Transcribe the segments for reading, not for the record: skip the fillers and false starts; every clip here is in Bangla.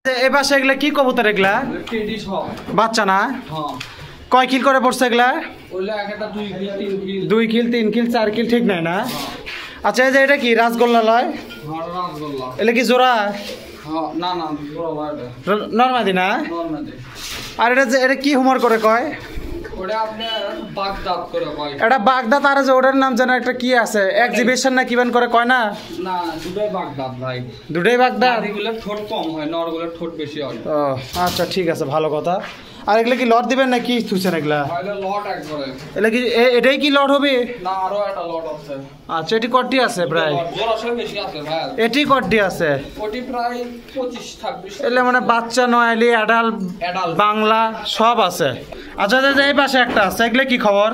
এই পাশে এগুলা কি কবুতর? এগুলা বাচ্চা না? কয় কিল করে পড়ছে এগুলা? 2 কিল 3 কিল 4 কিল ঠিক নাই না? আচ্ছা এই যে এটা কি রাজগোল্লা লয়? এটা কি জোড়া? নরমাদি না? আর এটা যে এটা কি হুমর করে কয়? এটা বাগদাদ। আর যে ওটার নাম যেন একটা কি আছে এক্সিবিশন না কিবেন করে কয় না? দুটোই বাগদাদ। ঠোঁট কম হয়, নরগুলোর ঠোঁট বেশি হয়। ও আচ্ছা ঠিক আছে, ভালো কথা। আর এগুলা কি লট দিবেন না কি থুছেন এগুলা? লট একবারে। এগুলা কি এটাই কি লট হবে? না আরো একটা লট আছে। আচ্ছা এটি কটি আছে প্রায়? জোড়াশয় বেশি আছে ভাই। এটি কটি আছে? ওটি প্রায় 25-26। এলে মানে বাচ্চা নয়ালি অ্যাডাল বাংলা সব আছে। আচ্ছা এই পাশে একটা আছে, এগুলা কি খবর?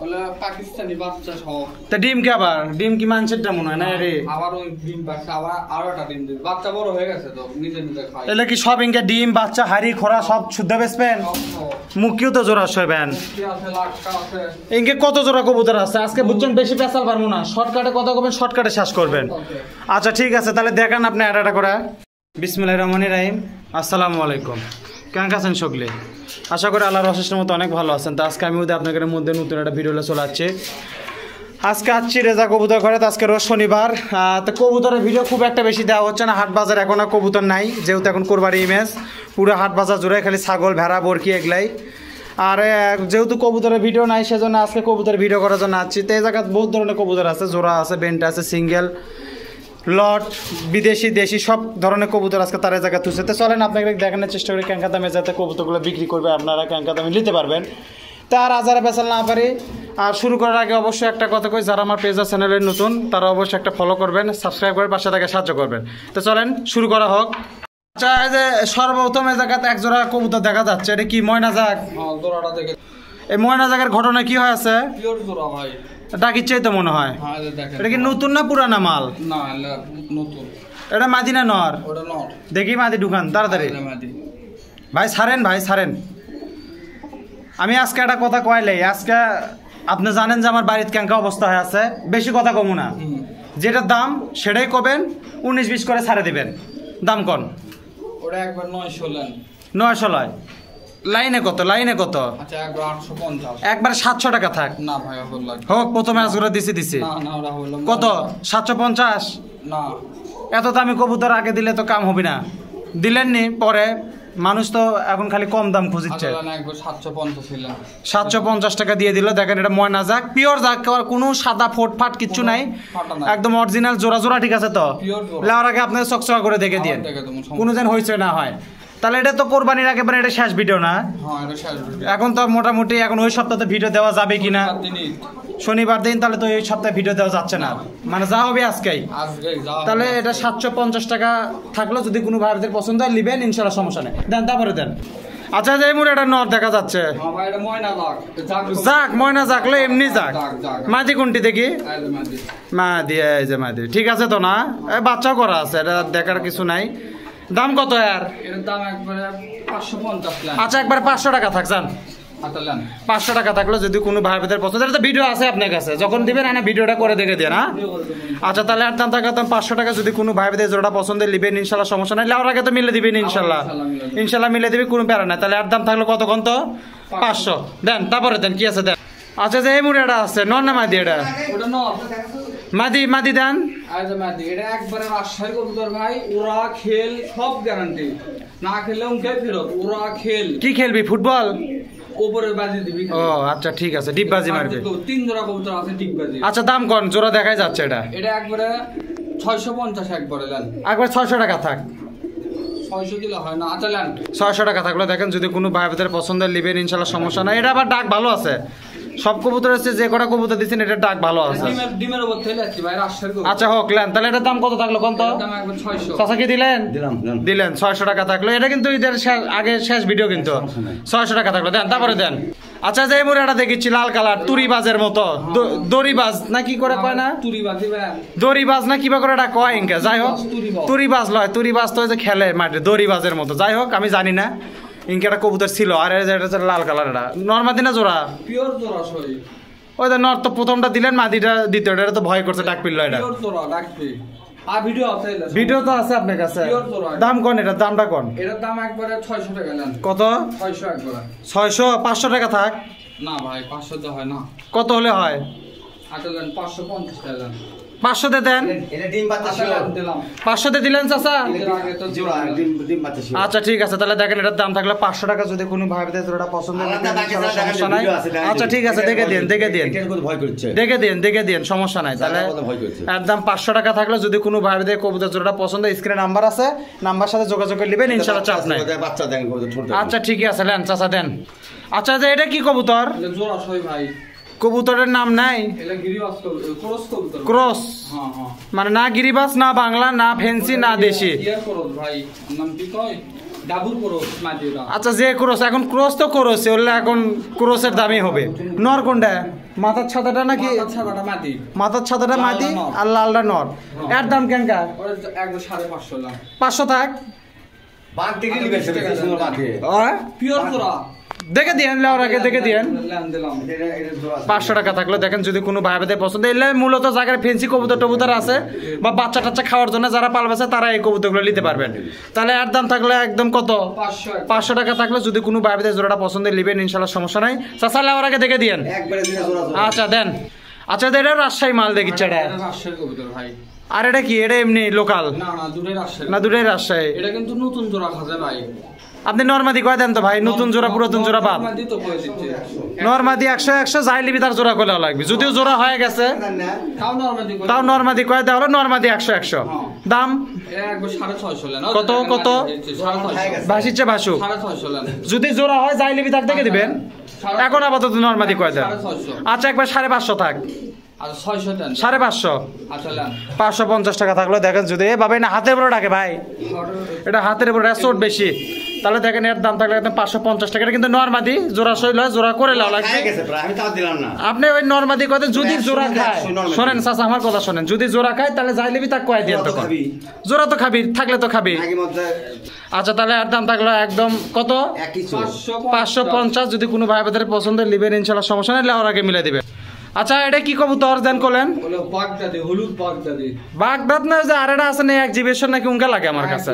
ওলা পাকিস্তানি বাচ্চা সব। তা ডিম কি আবার? ডিম কি মানছেরটা মনে হয় না রে? আবার ওই ডিম বাচ্চা আবার আরো একটা ডিম দিবে। বাচ্চা বড় হয়ে গেছে তো নিজে নিজে খায়। এলে কি সব ইনকে ডিম বাচ্চা হাড়ি খোরা সব শুদ্ধ বেচবেন? মুখিও তো জোড়া শোবেন। কি আছে লাখটা আছে। ইনকে কত জোড়া কবুতর আছে? আজকে বুঝছেন বেশি পেছাল পারবো না, শর্টকাটে কথা কবেন, শর্টকাটে শেষ করবেন। আচ্ছা ঠিক আছে, তাহলে দেখান আপনি একটা করে। বিসমিল্লাহির রহমানির রহিম। আসসালামু আলাইকুম। কেমন আছেন সকলে? আশা করি আল্লাহর অশেষের মতো অনেক ভালো আছেন। তো আজকে আমি আপনাদের মধ্যে নতুন একটা ভিডিও চলে আসছে। আজকে আসছি রেজা কবুতর ঘরে। আজকে রোজ শনিবার। তো কবুতরের ভিডিও খুব একটা বেশি দেওয়া হচ্ছে না, হাট বাজার এখন আর কবুতর নাই, যেহেতু এখন কোরবানি ইমেজ। পুরো হাট বাজার জুড়ে খালি ছাগল ভেড়া বরকি এগুলাই। আর যেহেতু কবুতরের ভিডিও নাই সেজন্য আজকে কবুতরের ভিডিও করার জন্য আসছি। তো এই জায়গায় বহুত ধরনের কবুতর আছে, জোড়া আছে, বেন্টা আছে, সিঙ্গেল, লট, বিদেশি দেশি সব ধরনের কবুতর আজকে তার জায়গায় তুলছে। তো চলেন আপনাকে দেখানোর চেষ্টা করি ক্যাঙ্কা দামে যাতে কবুতরগুলো বিক্রি করবে, আপনারা ক্যাঙ্কা দামে নিতে পারবেন। তার আজারে বেচাল না পারি। আর শুরু করার আগে অবশ্যই একটা কথা কই, যারা আমার পেজ আর চ্যানেলের নতুন তারা অবশ্যই একটা ফলো করবেন, সাবস্ক্রাইব করে পাশে থেকে সাহায্য করবেন। তো চলেন শুরু করা হোক। আচ্ছা এই যে সর্বপ্রথম এই জায়গাতে এক জোড়া কবুতর দেখা যাচ্ছে, এটা কি ময়না জাগ? এই ময়না জাগের ঘটনা কি হয় আছে? ডাকির তো মনে হয়। এটা কি নতুন না পুরানা মাল? না নতুন। এটা মাদি না নর? দেখি মাদি ঢুকান তাড়াতাড়ি। ভাই ছাড়েন, ভাই ছাড়েন। আমি আজকে একটা কথা কইলাই, আজকে আপনি জানেন যে আমার বাড়িতে ক্যাঙ্কা অবস্থা হয়ে আছে। বেশি কথা কমু না, যেটার দাম সেটাই কবেন, 19-20 করে ছাড়ে দিবেন। দাম কন? ওটা একবার 900 লয়। লাইনে কত? লাইনে কত? আচ্ছা একবার 850। একবার 700 টাকা থাক। না ভাই হোক, প্রথমে আজগুলো দিছি। কত? 750? না এত দামি কবুতর আগে দিলে তো কাম হবে না। দিলেননি, পরে মানুষ তো এখন খালি কম দাম খুঁজিচ্ছে। 750 টাকা দিয়ে দিল। দেখেন এটা ময়না জাগ, পিওর জাগ, কোনো সাদা ফোট ফাট কিচ্ছু নাই, একদম অরিজিনাল জোড়া জোড়া ঠিক আছে। তো লেওয়ার আগে আপনাদের চকচকা করে দেখে দিয়ে কোনো যেন হয়েছে না হয়। তাহলে এটা তো কোরবানির একেবারে এটা শেষ ভিডিও না? এখন তো মোটামুটি এখন ওই সপ্তাহে ভিডিও দেওয়া যাবে কিনা, শনিবার দিন, তাহলে তো এই সপ্তাহে ভিডিও দেওয়া যাচ্ছে না, মানে যা হবে আজকেই। তাহলে এটা 750 টাকা থাকলো, যদি কোনো ভাইদের পছন্দ হয় নিবেন, ইনশাল্লাহ সমস্যা নেই। দেন তারপরে দেন। আচ্ছা এই মুড়ে এটা নর দেখা যাচ্ছে, যাক ময়না জাগলো এমনি যাক। মাদি কোনটি দেখি? মাদি, এই যে মাদি ঠিক আছে তো না? বাচ্চাও করা আছে, এটা দেখার কিছু নাই। দাম কত আর? আচ্ছা একবার 500 টাকা থাক, যান 500 টাকা থাকলো, যদি কোনো ভাই বোনের পছন্দ। এটা তো ভিডিও আছে আপনার কাছে, যখন দিবেন না ভিডিওটা করে দেখে দিয়ে না। আচ্ছা তাহলে আর দাম থাকতাম 500 টাকা, যদি কোনো ভাই বোনের জোড়া পছন্দের নিবেন, ইনশাল্লাহ সমস্যা নাই। লেওয়ার আগে তো মিলে দিবেন ইনশাল্লাহ, ইনশাল্লাহ মিলে দিবি, কোনো প্যারা নাই। তাহলে আর দাম থাকলো কত? কত? 500 দেন, তারপরে দেন কি আছে দেন। আচ্ছা যে এই মুড়িটা আছে, নর না মাদি? এটা মাদি। মাদি দেন। এটা একবারে রাজশাহী কবুতর ভাই, ওরা খেল সব গ্যারান্টি, না খেললে উনকে ফেরত। ওরা খেল কি খেলবি? ফুটবল? উপরে বাজি দিবি। ও আচ্ছা ঠিক আছে, ডিপ বাজি মারবে। 3 জোড়া কবুতর আছে ডিপ বাজি। আচ্ছা দাম কোন জোড়া দেখাই যাচ্ছে? এটা একবারে 650 একবারে নেন। একবার 600 টাকা থাক। 600 দিলে হয় না। আচ্ছা নেন 600 টাকা থাকলো। দেখেন যদি কোনো ভাই বোনের পছন্দের নিবেন, ইনশাল্লাহ সমস্যা নাই। এটা আবার ডাক ভালো আছে, সব কবুতর আছে, যে কটা কবুতর দিচ্ছেন এটা ডাক ভালো আছে। ডিমের উপর থেকে আছে ভাই রাজশাহীর কবুতর। আচ্ছা হোক লেন, তাহলে এটার দাম কত থাকলো? কোন তো দাম একবার 600। চাচা কি দিলেন? দিলেন 600 টাকা থাকলো। এটা কিন্তু ঈদের আগে শেষ ভিডিও, কিন্তু 600 টাকা থাকলো। দেন তারপরে দেন। আচ্ছা যে মুড়াটা দেখেছি লাল কালার, তুরিবাজের মতো, দড়িবাজ না কি করে কয় না? দড়িবাজ না কিবা করে এটা কয় ইনকা। যাই হোক তুরিবাজ লয়, তুরিবাজ তো যে খেলে মাঠে দড়িবাজের মতো। যাই হোক আমি জানি না, ইনকা একটা কবুতর ছিল। আর এটা লাল কালার, এটা নর্মাদি না জোড়া? পিওর জোড়া সরি। ওই তো নর তো প্রথমটা দিলেন, মাদিটা দ্বিতীয়টা, এটা তো ভয় করছে ডাক পিল্ল। এটা আর ভিডিও আছে ভিডিও তো আছে আপনার কাছে দাম কোন এটার দামটা কোন এটার দাম একবারে 600 টাকা নেন কত 600 একবারে 600 500 টাকা থাক না ভাই 500 তো হয় না কত হলে হয় আচ্ছা দেন 550 টাকা দেন 500 তে দেন এটা ডিম বাচ্চা ছিল দিলাম 500 তে দিলেন চাচা এর আগে তো জোড়া ডিম বাচ্চা ছিল আচ্ছা ঠিক আছে তাহলে দেখেন এটার দাম থাকলে 500 টাকা যদি কোনো ভাইদের জোড়াটা পছন্দ হয় সমস্যা নাই আচ্ছা ঠিক আছে দেখে দিন এটার কথা ভয় করছে দেখে দিন সমস্যা নাই তাহলে ভয় করছে একদম 500 টাকা থাকলে যদি কোনো ভাইদের কবুতর জোড়াটা পছন্দ স্ক্রিনে নাম্বার আছে নাম্বার সাথে যোগাযোগ করে নেবেন ইনশাআল্লাহ চাপ নাই বাচ্চা দেন কবুতর ছোট আচ্ছা ঠিকই আছে নেন চাচা দেন আচ্ছা যে এটা কি কবুতর এটা জোড়া সই ভাই কবুতরের নাম নাই এটা গিরিবাস ক্রস কবুতর ক্রস হ্যাঁ হ্যাঁ মানে না গিরিবাস না বাংলা না ফেন্সি না দেশি ইয়ার ক্রস ভাই নাম কি কয় ডাবুর ক্রস মাটিরা আচ্ছা যে ক্রস এখন ক্রস তো ক্রস হলে এখন ক্রসের দামই হবে নর কোনটা মাথার ছাতাটা নাকি আচ্ছা দাদা মাটি মাথার ছাতাটা মাটি লালটা নর। আর লালটা নর এর দাম কেনকা ওটা একবার 550 লাখ 500 থাক বাঘ থেকে নিবে সেটা কি সুন্দর বাঘে পিওর জোড়া দেখে দিয়েন লেওয়ার আগে দেখে দিয়েন লেন দিলাম এটা জোড়া 500 টাকা থাকলে দেখেন যদি কোনো ভাই ভাইদের পছন্দ এলে মূলত জায়গায় ফেন্সি কবুতর টবুতর আছে বা বাচ্চা টাচ্চা খাওয়ার জন্য যারা পালবেছে তারা এই কবুতরগুলো নিতে পারবেন তাহলে এর দাম থাকলে একদম কত 500 500 টাকা থাকলে যদি কোনো ভাই ভাইদের জোড়াটা পছন্দ নেবেন ইনশাআল্লাহ সমস্যা নাই চাচা লেওয়ার আগে দেখে দিয়েন একবারে দিনে জোড়া আচ্ছা দেন আচ্ছা এটা রাজশাহী মাল দেখিচ্ছে এটা এটা রাজশাহীর কবুতর ভাই আর এটা কি এটা এমনি লোকাল না না দুটোই রাজশাহী না দুটোই রাজশাহী এটা কিন্তু নতুন জোড়া খাজে ভাই আপনি নরমাদি কয় দেন তো ভাই নতুন জোড়া পুরাতন জোড়া বাদ নরমাদি তো কই দিচ্ছে নরমাদি 100 যাই লিবি তার জোড়া করলে লাগবে যদিও জোড়া হয়ে গেছে তাও নরমাদি কই তাও নরমাদি কয় দেওয়া হলো নরমাদি 100 দাম এটা একবার 650 লেন কত, কত? 650 ভাসিচ্ছে ভাসু 650 লেন যদি জোড়া হয় যাই লিবি তার দেখে দিবেন এখন আপাতত নরমাদি কয় দেন 650 আচ্ছা একবার 550 থাক আচ্ছা 600 দেন 550 আচ্ছা লেন 550 টাকা থাকলে দেখেন যদি এ বাবা না হাতের উপরে ডাকে ভাই এটা হাতের উপরে রেসোর্ট বেশি তাহলে দেখেন এর দাম থাকলে একদম 550 টাকা এটা কিন্তু নরমাদি জোড়া সইল হয় জোড়া করে লাও লাগবে খাই গেছে প্রায় আমি তাও দিলাম না আপনি ওই নরমাদি কথা যদি জোড়া খায় শোনেন চাচা আমার কথা শোনেন যদি জোড়া খায় তাহলে যাই লিবি তাক কয় দিয়ে জোড়া তো তখন খাবি। জোড়া তো খাবি থাকলে তো খাবি আগে মধ্যে আচ্ছা তাহলে এর দাম থাকলো একদম কত একই চোর 550 যদি কোনো ভাই বোনের পছন্দ লিবেন ইনশাআল্লাহ সমস্যা নেই লেওয়ার আগে মিলে দিবে আচ্ছা এটা কি কবুতর দেন করলেন হলো বাগদাদি হলুদ বাগদাদি বাগদাদ না যে আরেটা আছে না এক্সিবিশন নাকি উঙ্কা লাগে আমার কাছে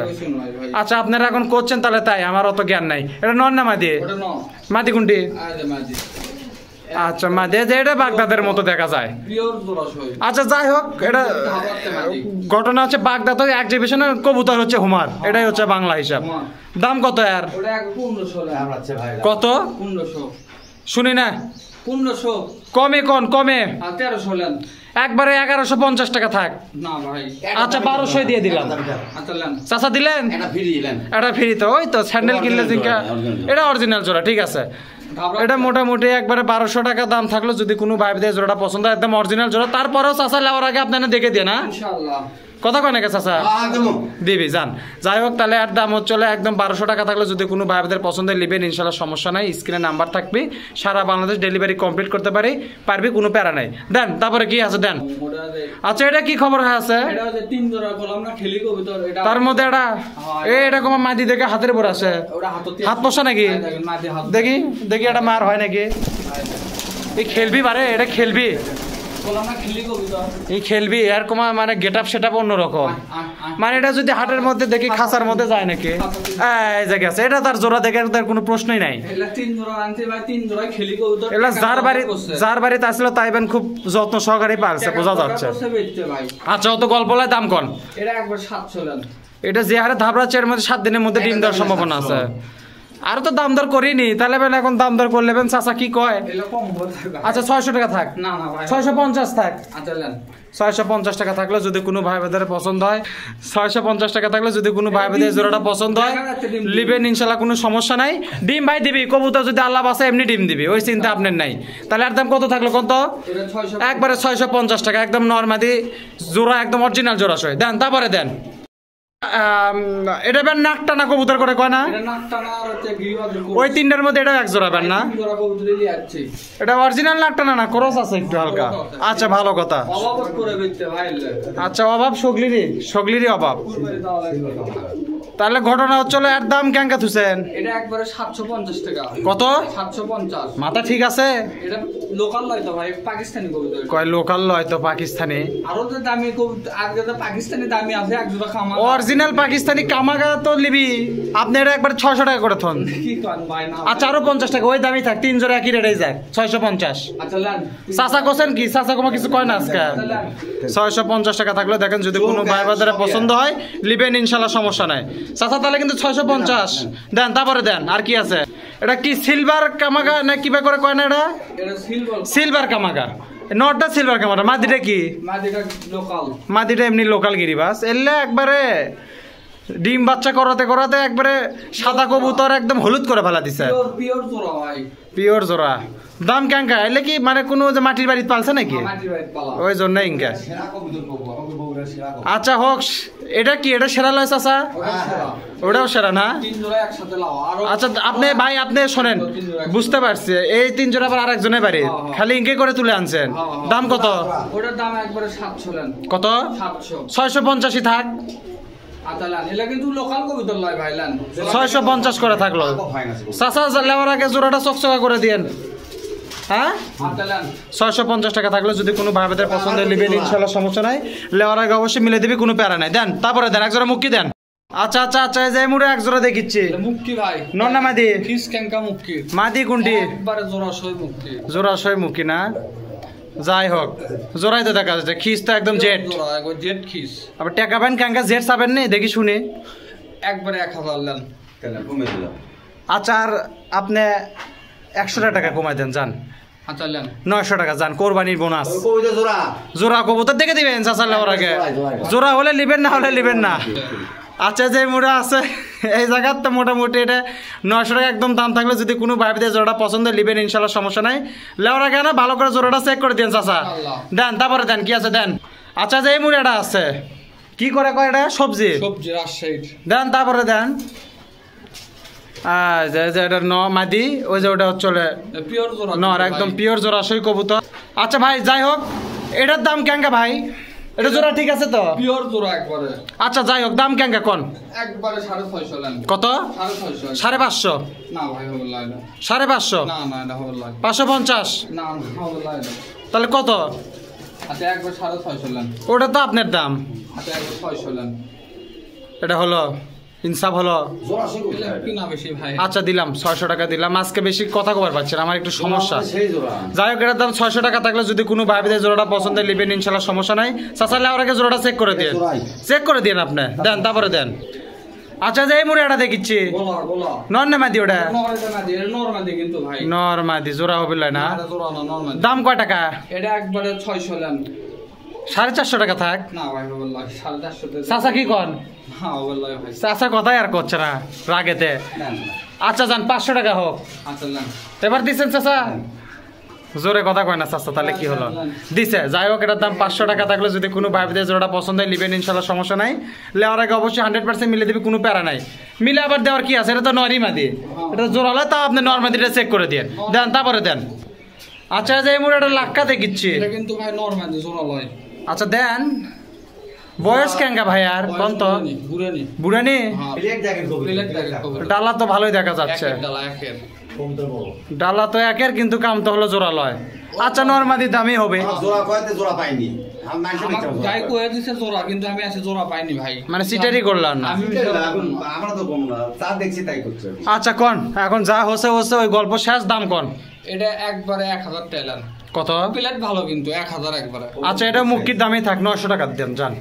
আচ্ছা আপনারা এখন করছেন তাহলে তাই আমার অত জ্ঞান নাই এটা নন না মাদি ওটা ন মাদি কোনটি আরে মাজি আচ্ছা মাদি যে এটা বাগদাদের মতো দেখা যায় পিওর জোড়া সই আচ্ছা যাই হোক এটা ধাবাতে মাদি ঘটনা হচ্ছে বাগদাদ এক্সিবিশনের কবুতর হচ্ছে হুমার এটাই হচ্ছে বাংলা হিসাব হুমার। দাম কত আর ওটা এক 1500 লেন আছে ভাই কত 1500 শুনি না 1500 কমে কোন কমে আর 1300 লেন একবারে 1150 টাকা থাক না ভাই আচ্ছা 1200 দিয়ে দিলাম আচ্ছা লেন চাচা দিলেন এটা ফ্রি দিলেন এটা ফ্রি তো ওই তো স্যান্ডেল কিনলে জিঙ্কা এটা অরিজিনাল জোড়া ঠিক আছে এটা মোটামুটি একবারে 1200 টাকা দাম থাকলো যদি কোনো ভাই দিয়ে জোড়াটা পছন্দ হয় একদম অরিজিনাল জোড়া তারপরেও চাচা লেওয়ার আগে আপনারা দেখে দিয়ে না ইনশাআল্লাহ কথা কয় নাকি চাচা দিবি যান যাই হোক তাহলে এর দাম হচ্ছে 1200 টাকা থাকলে যদি কোনো ভাইদের পছন্দের লিবেন ইনশাল্লাহ সমস্যা নাই স্ক্রিনে নাম্বার থাকবে সারা বাংলাদেশ ডেলিভারি কমপ্লিট করতে পারবি কোনো প্যারা নাই দেন তারপরে কি আছে দেন ওটা যে আচ্ছা এটা কি খবর হয়ে আছে এটা যে তিন জোড়া করলাম না খেলি কবুতর এটা তার মধ্যে এটা এটা কমা মাদি দেখে হাতের উপর আছে ওটা হাততে হাত পশা নাকি দেখেন মাদি হাত দেখি দেখি এটা মার হয় নাকি এই খেলবি বারে এটা খেলবি করলাম না খেলি কবুতর এই খেলবি আর কমা মানে গেট আপ সেট আপ অন্যরকম মানে এটা যদি হাটের মধ্যে দেখি খাঁচার মধ্যে যায় নাকি এই যে গেছে এটা তার জোড়া দেখে তার কোনো প্রশ্নই নাই এলা তিন জোড়া আনতে ভাই তিন জোড়া খেলি কবুতর এলা যার বাড়িতে আসলে তাইবেন খুব যত্ন সহকারে পালছে বোঝা যাচ্ছে ভাই আচ্ছা অত গল্প লাই দাম কন এটা একবার 700 লেন এটা যে হারে ধাবড়াচ্ছে এর মধ্যে 7 দিনের মধ্যে ডিম দেওয়ার সম্ভাবনা আছে আর তো দাম দর করিনি তাহলে বেন এখন দাম দর করলে বেন চাচা কি কয় এলা কম বলতে আচ্ছা 600 টাকা থাক না না ভাই 650 থাক আচ্ছা লেন 650 টাকা থাকলে যদি কোনো ভাই বোনের পছন্দ হয় 650 টাকা থাকলে যদি কোনো ভাই বোনের জোড়াটা পছন্দ হয় লিবেন ইনশাল্লাহ কোনো সমস্যা নাই ডিম ভাই দিবি কবুতর যদি আল্লাহ বাসে এমনি ডিম দিবি ওই চিন্তা আপনার নাই তাহলে আর দাম কত থাকলো কত এটা 600 একবারে 650 টাকা একদম নরমাদি জোড়া একদম অরিজিনাল জোড়া সই দেন তারপরে দেন এটা বেন নাক টানা কবুতর করে কয় না এটা নাকটা না আর হচ্ছে গিরিবাজ ওই তিনটার মধ্যে এটা এক জোড়া বেন না তিন জোড়া কবুতর নিয়ে যাচ্ছে এটা অরিজিনাল নাক টানা না ক্রস আছে একটু হালকা আচ্ছা ভালো কথা অবাক করে বেচতে ভাই আচ্ছা অভাব সগলিরই অভাব কুরবানি দেওয়া লাগবে তাহলে ঘটনা হচ্ছে এর দাম কেঙ্কা থুছেন এটা একবারে 750 টাকা। কত 750। মাথা ঠিক আছে এটা লোকাল লয় তো ভাই, পাকিস্তানি কবুতর। কয় লোকাল লয় তো পাকিস্তানি আরো তো দামি কবুতর, আগে তো পাকিস্তানি দামি আছে, এক জোড়া খামা। অরিজিনাল পাকিস্তানি কামাগা তো লিবি আপনি এটা একবার 600 টাকা করে থন। কি কন ভাই না? আচ্ছা আরো 50 টাকা ওই দামই থাক, 3 জোড়া একই রেটেই যাক 650। আচ্ছা লান। চাচা কোসেন কি চাচা কোনো কিছু কয় না আজকে। 650 টাকা থাকলে দেখেন যদি কোনো ভাই বাজারে পছন্দ হয় লিবেন ইনশাল্লাহ, সমস্যা নাই। চাচা তাহলে কিন্তু 650 দেন, তারপরে দেন। আর কি আছে এটা কি সিলভার কামাগা না কিবা করে কয় না এটা? এটা সিলভার। সিলভার কামাগা নটটা সিলভার কামাগা। মাদিটা কি? মাদিটা লোকাল। মাদিটা এমনি লোকাল গিরিবাস। এলে একবারে ডিম বাচ্চা করাতে করাতে একবারে সাদা কবুতর একদম হলুদ করে ফেলা দিছে। পিওর জোড়া ভাই। পিওর জোড়া। দাম কেঙ্কা এলে কি মানে কোনো যে মাটির বাড়িতে পালছে নাকি? মাটির ভাই পালা। ওই জন্য ইনকা। সেরা কবুতর পাবো, আমাকে বগুড়ার সেরা কবুতর। আচ্ছা হোক, এটা কি এটা সেরা লয় চাচা? ওটা সেরা। ওটাও সেরা না? 3 জোড়া একসাথে লাও। আরো আচ্ছা আপনি ভাই আপনি শোনেন, বুঝতে পারছি এই 3 জোড়া আবার আরেকজনের বাড়ি খালি ইনকে করে তুলে আনছেন। দাম কত? ওটার দাম একবারে 700 লেন। কত? 700। 650 থাক। আচ্ছা লান, এটা কিন্তু লোকাল কবুতর লয় ভাই লান। 650 করে থাকলো। চাচা লেওয়ার আগে জোড়াটা চকচকা করে দিয়েন। হ্যাঁ আচ্ছা লান। 650 টাকা থাকলে যদি কোনো ভাইদের পছন্দ নেবেন ইনশাল্লাহ, সমস্যা নাই। লেওয়ার আগে অবশ্যই মিলে দিবি, কোনো প্যারা নাই। দেন তারপরে দেন, এক জোড়া মুক্কি দেন। আচ্ছা আচ্ছা আচ্ছা এই যে মুড়ে এক জোড়া দেখিচ্ছি। এটা মুক্কি ভাই। নর না মাদি? ফিস ক্যাঙ্কা মুক্কি। মাদি কোনটি? একবারে জোড়া সই মুক্কি। জোড়া সই মুক্কি না? যাই হোক জোড়াই তো দেখা যাচ্ছে, খিস তো একদম জেট। জোড়া একবার জেট খিস। আবার টাকা পান কাঙ্কা জেট চাবেন নি দেখি শুনি। একবারে 1000 লেন। তাহলে কমে দিলাম। আচ্ছা আর আপনি 100 টাকা কমাই দেন যান। আচ্ছা লেন। 900 টাকা যান, কোরবানির বোনাস। ওই কবুতর জোড়া। জোড়া কবুতর দেখে দিবেন চাচা লেওয়ার আগে। জোড়াই। জোড়া হলে লিবেন, না হলে লিবেন না। আচ্ছা যে মুড়া আছে এই জায়গার তো মোটামুটি এটা 900 টাকা একদম দাম থাকলে যদি কোনো ভাইদের জোড়াটা পছন্দ লিবেন ইনশাল্লাহ, সমস্যা নাই। লেওয়ার আগে না ভালো করে জোড়াটা চেক করে দিন চাচা। দেন তারপরে দেন, কি আছে দেন। আচ্ছা যে এই মুড়াটা আছে কি করে কয় এটা? সবজি। সবজি রাজশাহী। দেন তারপরে দেন। যে এটা মাদি, ওই যে ওটা হচ্ছে পিওর জোড়া। নর, একদম পিওর জোড়া সই কবুতর। আচ্ছা ভাই যাই হোক, এটার দাম কেঙ্কা ভাই? এটা জোড়া ঠিক আছে তো? পিওর জোড়া একবারে। আচ্ছা যাই হোক, দাম কেঙ্কা কোন? একবারে 650 লেন। কত? 650। 550? না ভাই হবে লাইন। 550? না না এটা হবে লাইন। 550? না না হবে লাইন। তাহলে কত? আচ্ছা একবার 650 লেন। ওটা তো আপনার দাম। আচ্ছা একবার 600 লেন। এটা হলো ইনসাফ হলো। জোড়া সেই এগুলো কবুতর। কি না বেশি ভাই? আচ্ছা দিলাম 600 টাকা দিলাম। আজকে বেশি কথা কবার পাচ্ছেন, আমার একটু সমস্যা। সেই জোড়া। যাই হোক এটার দাম 600 টাকা থাকলে যদি কোনো ভাইদের জোড়াটা পছন্দ লিবেন ইনশাল্লাহ, সমস্যা নাই। চাচালে আমার আগে জোড়াটা চেক করে দিন। চেক করে দিন আপনি, দেন তারপরে দেন। আচ্ছা যে এই মুড়ে এটা দেখিচ্ছি গোলা গোলা। নর না মাদি? ওটা নরমাদি, এটা নরমাদি কিন্তু ভাই। নর মাদি জোড়া হবে না? এটা জোড়া না, নরমাদি। দাম কয় টাকা? এটা একবারে 600 লেন। 450 টাকা থাক। না ভাই হবে লাইন। 450 তে। চাচা কি কন? হ্যাঁ হবে লাইন ভাই। চাচা কথাই আর করছে না রাগেতে। দেন। আচ্ছা যান 500 টাকা হোক। আচ্ছা লেন। এবার দিচ্ছেন চাচা? জোরে কথা কয় না চাচা, তাহলে কি হলো? দিছে। যাই হোক এটার দাম 500 টাকা থাকলে যদি কোনো ভাইদের জোড়াটা পছন্দ হয় লিবেন ইনশাল্লাহ, সমস্যা নাই। লেওয়ার আগে অবশ্যই 100% মিলে দিবি, কোনো প্যারা নাই। মিলে আবার দেওয়ার কি আছে? এটা তো নরই মাদি, এটা জোড়া হলে তাও আপনি নরমাদিটা চেক করে দিন। দেন তারপরে দেন। আচ্ছা যে এই মুড়ে এটা লাক্কা দেখিচ্ছি। এটা কিন্তু ভাই নরমাদি জোড়া লয়। আচ্ছা দেন। বয়স কেঙ্গা ভাই আর কোন তো? বুড়ানি। বুড়ানি? হ্যাঁ। প্লেট দেখেন কবুতর। প্লেট দেখেন কবুতর। ডালা তো ভালোই দেখা যাচ্ছে। একের ডালা একের। কবুতর বড়। ডালা তো একের, কিন্তু কাম তো হলো জোড়া লয়। আচ্ছা নরমাদি দামই হবে। জোড়া কয়তে জোড়া পাইনি। আমি মানুষের আমার বিচার গাই কয়ে দিছে জোড়া, কিন্তু আমি আছে জোড়া পাইনি ভাই। মানে সিটারি করলাম না। আমি আমরা তো কম না, তা দেখছি তাই করছে। আচ্ছা কোন এখন যা হচ্ছে হচ্ছে, ওই গল্প শেষ। দাম কোন? এটা একবারে 1000 টাকা। কত? প্লেট ভালো কিন্তু 1000 একবারে। আচ্ছা এটা মুক্তির দামই থাক, 900 টাকা দেন যান।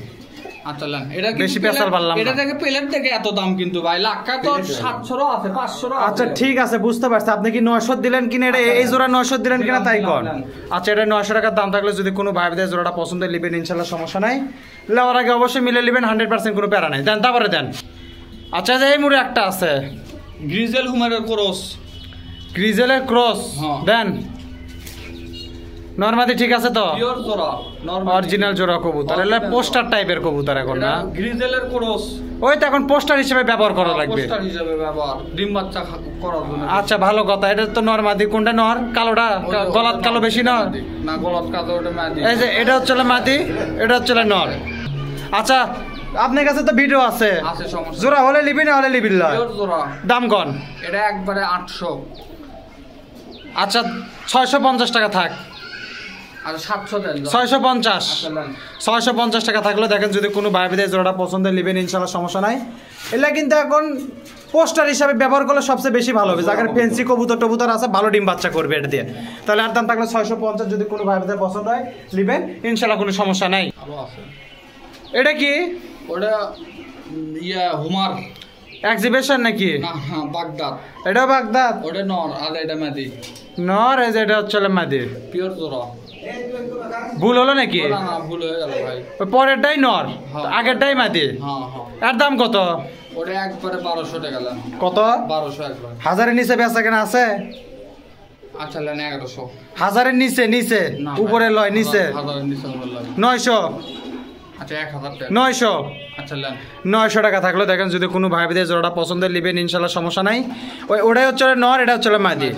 আচ্ছা লেন। এটা কিন্তু বেশি পেশাল পারলাম না। এটা থেকে প্লেট থেকে এত দাম কিন্তু ভাই। লাক্কা তো 700 আছে, 500 আছে। আচ্ছা ঠিক আছে বুঝতে পারছি, আপনি কি 900 দিলেন কিনা, এটা এই জোড়া 900 দিলেন কিনা তাই কোন। আচ্ছা এটা 900 টাকার দাম থাকলে যদি কোনো ভাইদের জোড়াটা পছন্দ লিবেন ইনশাল্লাহ, সমস্যা নাই। লেওয়ার আগে অবশ্যই মিলে লিবেন, 100% কোনো প্যারা নাই। দেন তারপরে দেন। আচ্ছা যে এই মুড়ে একটা আছে গ্রিজেল হুমারের ক্রস। গ্রিজেলের ক্রস। হ্যাঁ। দেন। নরমাদি ঠিক আছে তো? পিওর জোড়া, নরমাল অরিজিনাল জোড়া কবুতর, এলে পোস্টার টাইপের কবুতর এখন না? গ্রিজেলের ক্রস। ওই তো এখন পোস্টার হিসেবে ব্যবহার করা লাগবে। পোস্টার হিসেবে ব্যবহার, ডিম বাচ্চা করার জন্য। আচ্ছা ভালো কথা। এটা তো নরমাদি, কোনটা নর? কালোটা? গলাত কালো বেশি নর না, গলাত কালো, ওটা মাদি। এই যে এটা হচ্ছে মাদি, এটা হচ্ছে নর। আচ্ছা আপনার কাছে তো ভিডিও আছে আছে সমস্যা জোড়া হলে লিবি না হলে লিবি লয় পিওর জোড়া দাম কন এটা একবারে 800 আচ্ছা 650 টাকা থাক আর 700 দেন 650 আচ্ছা নেন 650 টাকা থাকলে দেখেন যদি কোনো ভাই বিদেশ জোড়াটা পছন্দ নেবেন ইনশাআল্লাহ সমস্যা নাই এগুলা কিন্তু এখন পোস্টার হিসাবে ব্যবহার করলে সবচেয়ে বেশি ভালো হবে যাদের ফেন্সি কবুতর টবুতর আছে ভালো ডিম বাচ্চা করবে এটা দিয়ে তাহলে আর দাম থাকলে 650 যদি কোনো ভাই বিদেশ পছন্দ হয় নেবেন ইনশাআল্লাহ কোনো সমস্যা নাই আরো আছে এটা কি ওটা হুমার এক্সিবিশন নাকি না হ্যাঁ বাগদাদ এটা বাগদাদ ওটা নর আর এটা মাদি নর এই যে এটা হচ্ছে মাদি পিওর জোড়া ভুল হলো নাকি না না ভুল হয়ে গেল ভাই ওই পরেরটাই নর হ্যাঁ। আগেরটাই মাদি হ্যাঁ হ্যাঁ এর দাম কত ওটা একবারে 1200 টাকা নেন কত 1200 একবার হাজারের নিচে বেচা কেনা আছে আচ্ছা নেন 1100 হাজারের নিচে নিচে না উপরে ভাই, লয় নিচে হাজারের নিচে বললাম 900 আচ্ছা 1000 টাকা 900 আচ্ছা নেন 900 টাকা থাকলো দেখেন যদি কোনো ভাই বিদেশ জোড়াটা পছন্দের নেবেন ইনশাল্লাহ সমস্যা নাই ওটাই হচ্ছে নর এটা হচ্ছে মাদি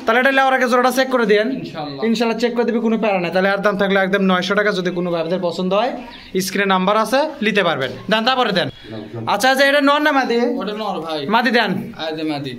তাহলে এটা লেওয়ার আগে জোড়াটা চেক করে দেন ইনশাআল্লাহ ইনশাল্লাহ চেক করে দিবি কোনো প্যারা নাই তাহলে আর দাম থাকলে একদম 900 টাকা যদি কোনো ভাই বিদেশ পছন্দ হয় স্ক্রিনে নাম্বার আছে নিতে পারবেন দেন তারপরে দেন আচ্ছা আচ্ছা এটা নর না মাদি ওটা নর ভাই মাদি দেন আজ মাদি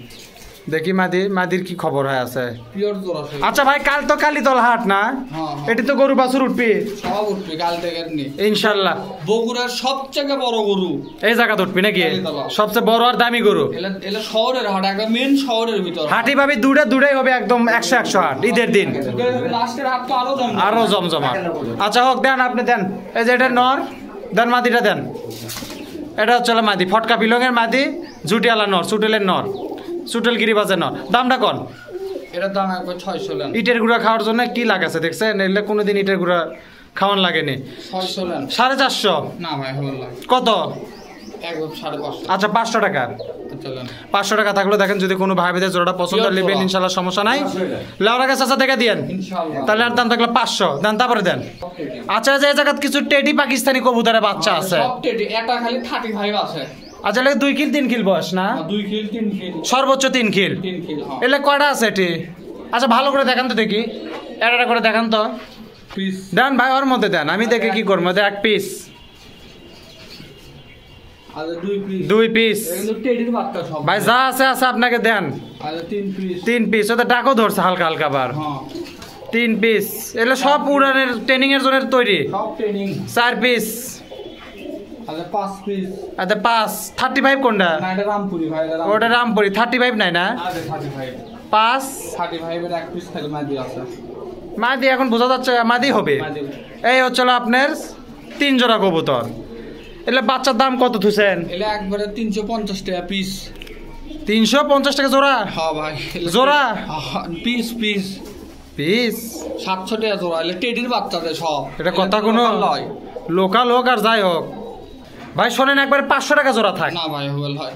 দেখি মাদির কি খবর হয় আছে পিওর জোড়া সব আচ্ছা ভাই কাল তো কালীতল হাট না হ্যাঁ এটি তো গরু বাছুর উঠবি সব উঠবে কাল থেকে নি ইনশাল্লাহ বগুড়ার সবচেয়ে বড় গরু এই জায়গা উঠবি নাকি কালীতলা। সবচেয়ে বড় আর দামি গরু এলা এলা শহরের হাট একদম মেন শহরের ভিতর হাটি ভাবি দূরে হবে একদম 100 হাট ঈদের দিন লাস্টের হাট তো আরো দাম আরো জমজমা আচ্ছা হোক দেন আপনি দেন এই যে এটা নর দেন মাদিটা দেন এটা হচ্ছে মাদি ফটকা বিলঙের মাদি জুটিয়ালা নর সুটেলের নর সুটেল গিরিবাজের নর দামটা কন এটার দাম একবার 600 লেন ইটের গুঁড়া খাওয়ার জন্য কি লাগাছে দেখছেন এলে কোনোদিন ইটের গুঁড়া খাওয়ান লাগেনি 600 লেন 450 না ভাই হলো না কত একবার 550 আচ্ছা 500 টাকা আচ্ছা লেন 500 টাকা থাকলে দেখেন যদি কোনো ভাই বিদেশ জোড়াটা পছন্দ Pure নেবেন জোড়া। ইনশাল্লাহ সমস্যা নাই লেওরা গাছ আচ্ছা দেখে দিয়েন ইনশাআল্লাহ তাহলে আর দাম থাকলে 500 দেন তারপরে দেন আচ্ছা যে জায়গাত কিছু টেডি পাকিস্তানি কবুতরের বাচ্চা আছে সব টেডি এটা খালি 35 আছে আচ্ছা লাগে 2 কিল 3 কিল বয়স না 2 কিল 3 কিল সর্বোচ্চ 3 কিল 3 কিল হ্যাঁ এলে কয়টা আছে এটি আচ্ছা ভালো করে দেখান তো দেখি এটা করে দেখান তো পিস দেন ভাই ওর মধ্যে দেন আমি দেখে কি করবো এক পিস আর 2 পিস 2 পিস এগুলো টেডির বাচ্চা সব ভাই যা আছে আছে আপনাকে দেন আর 3 পিস 3 পিস ওটা ডাকও ধরছে হালকা হালকা বার হ্যাঁ 3 পিস এগুলো সব উড়ানের ট্রেনিং এর জন্য তৈরি সব ট্রেনিং 4 পিস আর 5 পিস আচ্ছা 5 35 কোনটা না এটা রামপুরি ভাই এটা ওটা রামপুরি 35 নাই না আর 35 5 35 এর এক পিস খালি মাদি আছে মাদি এখন বোঝা যাচ্ছে মাদি হবে মাদি এই হচ্ছে আপনার 3 জোড়া কবুতর এলে বাচ্চার দাম কত থুছেন এলে একবারে 350 টাকা পিস 350 টাকা জোড়া হ্যাঁ ভাই জোড়া? পিস পিস পিস 700 টাকা জোড়া এলে টেডির বাচ্চাতে সব এটা কথা কোনো লয় লোকাল হোক আর যাই হোক ভাই শোনেন একবার 500 টাকা জোড়া থাক না ভাই হল হয়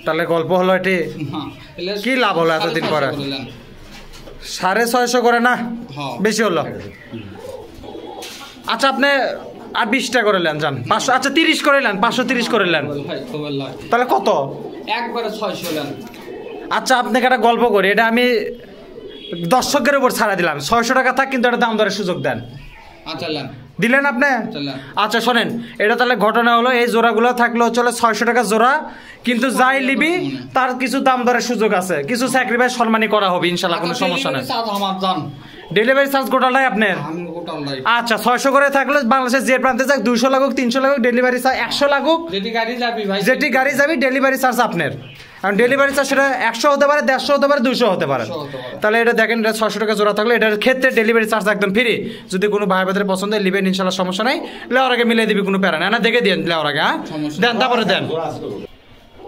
তাহলে গল্প হলো এটি না এলে কি লাভ হলো এতদিন 650 পরে? করে নেন। 650 করে না হ্যাঁ বেশি হলো আচ্ছা আপনি আর 20 টাকা করে নেন যান 500 আচ্ছা 30 করে নেন 530 করে নেন হল হয় হল হয় তাহলে কত একবারে 600 নেন আচ্ছা আপনাকে একটা গল্প করি এটা আমি দর্শকের উপর ছাড়া দিলাম 600 টাকা থাক কিন্তু একটা দাম দরের সুযোগ দেন আচ্ছা নেন দিলেন আপনি আচ্ছা নেন আচ্ছা শোনেন এটা তাহলে ঘটনা হলো এই জোড়াগুলো থাকলো চলে 600 টাকা জোড়া কিন্তু যাই লিবি তার কিছু দাম দরের সুযোগ আছে কিছু স্যাক্রিফাইস সম্মানী করা হবে ইনশাল্লাহ কোনো সমস্যা নেই চার্জ আমার জান ডেলিভারি চার্জ গোটাটাই আপনার আমি গোটাল লাই আচ্ছা 600 করে থাকলে বাংলাদেশের যে প্রান্তে যাক 200 লাগুক 300 লাগুক ডেলিভারি চার্জ 100 লাগুক যেটি গাড়ি যাবি ভাই যেটি গাড়ি যাবি ডেলিভারি চার্জ আপনার কারণ ডেলিভারি চার্জ সেটা 100 হতে পারে 150 হতে পারে 200 হতে পারে 100 হতে পারে। তাহলে এটা দেখেন এটা 600 টাকা জোড়া থাকলে এটার ক্ষেত্রে ডেলিভারি চার্জ একদম ফ্রি যদি কোনো ভাই বোনের পছন্দ হয় নেবেন ইনশাআল্লাহ সমস্যা নাই লেওয়ার আগে মিলিয়ে দিবি কোনো প্যারা না না দেখে দেন লেওয়ার আগে হ্যাঁ সমস্যা দেন তারপরে দেন